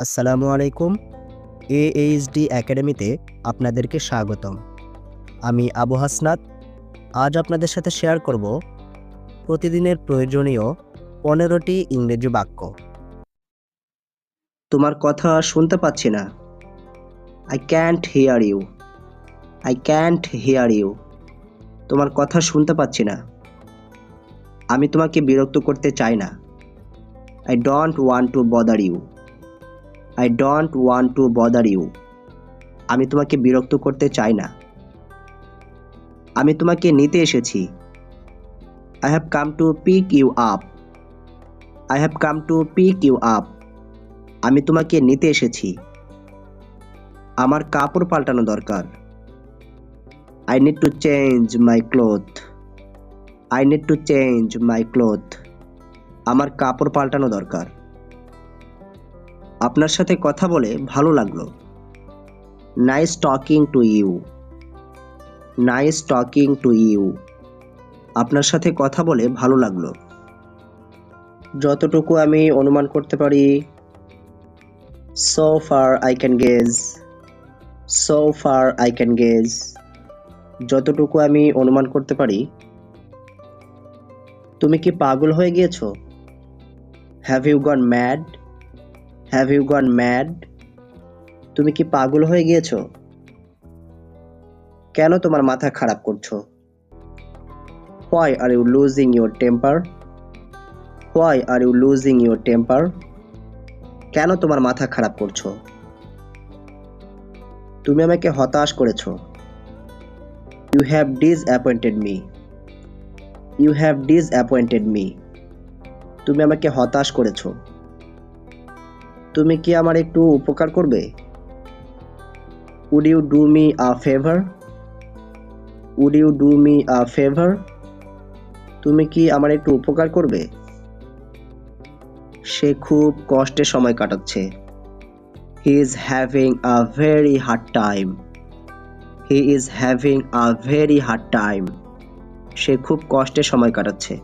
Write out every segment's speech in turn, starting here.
আসসালামু আলাইকুম। AHD একাডেমিতে আপনাদেরকে স্বাগতম। আমি আবু হাসনাত। আজ আপনাদের সাথে শেয়ার করব প্রতিদিনের প্রয়োজনীয় 15টি ইংরেজি বাক্য। তোমার কথা শুনতে পাচ্ছি না। I can't hear you. I can't hear you. তোমার কথা শুনতে পাচ্ছি না। আমি তোমাকে বিরক্ত করতে চাই না। I don't want to bother you. I don't want to bother you. আমি তোমাকে বিরক্ত করতে চাই না। আমি তোমাকে নিতে এসেছি। I have come to pick you up. I have come to pick you up. আমি তোমাকে নিতে এসেছি। আমার কাপড় পাল্টানো দরকার। I need to change my clothes. I need to change my clothes. আমার কাপড় পাল্টানো দরকার। আপনার সাথে কথা বলে ভালো লাগলো। Nice talking to you. Nice talking to you. আপনার সাথে কথা বলে ভালো লাগলো। যতটুকু আমি অনুমান করতে পারি। So far I can guess. So far I can guess. যতটুকু আমি অনুমান করতে পারি। তুমি কি পাগল হয়ে গিয়েছো? Have you gone mad? Have you gone mad? তুমি কি পাগল হয়ে গিয়েছো? কেন তোমার মাথা খারাপ করছো? Why are you losing your temper? Why are you losing your temper? কেন তোমার মাথা খারাপ করছো? তুমি আমাকে হতাশ করেছো। You have disappointed me. You have disappointed me. তুমি আমাকে হতাশ করেছো। তুমি কি আমার একটু উপকার করবে? Would you do me a favor? Would you do me a favor? তুমি কি আমার একটু উপকার করবে? সে খুব কষ্টে সময় কাটাচ্ছে। He is having a very hard time. He is having a very hard time. সে খুব কষ্টে সময় কাটাচ্ছে।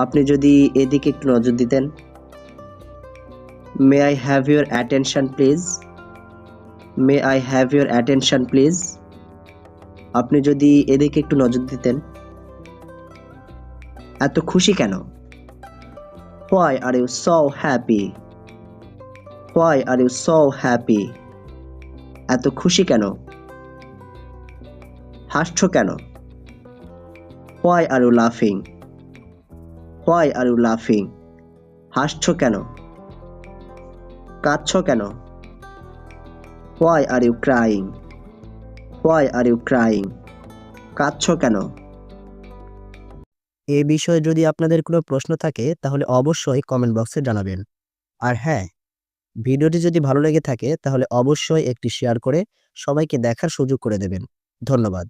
আপনি যদি এদিকে একটু নজর দিতেন। May I have your attention please? May I have your attention please? আপনি যদি এদিকে একটু নজর দিতেন। এত খুশি কেন? Why are you so happy? Why are you so happy? এত খুশি কেন? হাসছো কেন? Why are you laughing? Why are you laughing? হাসছো কেন? কাঁদছো কেন? Why are you crying? Why are you crying? কাঁদছো কেন? এই বিষয়ে যদি আপনাদের কোনো প্রশ্ন থাকে তাহলে অবশ্যই কমেন্ট বক্সে জানাবেন। আর হ্যাঁ, ভিডিওটি যদি ভালো লেগে থাকে তাহলে অবশ্যই একটি শেয়ার করে সবাইকে দেখার সুযোগ করে দেবেন। ধন্যবাদ।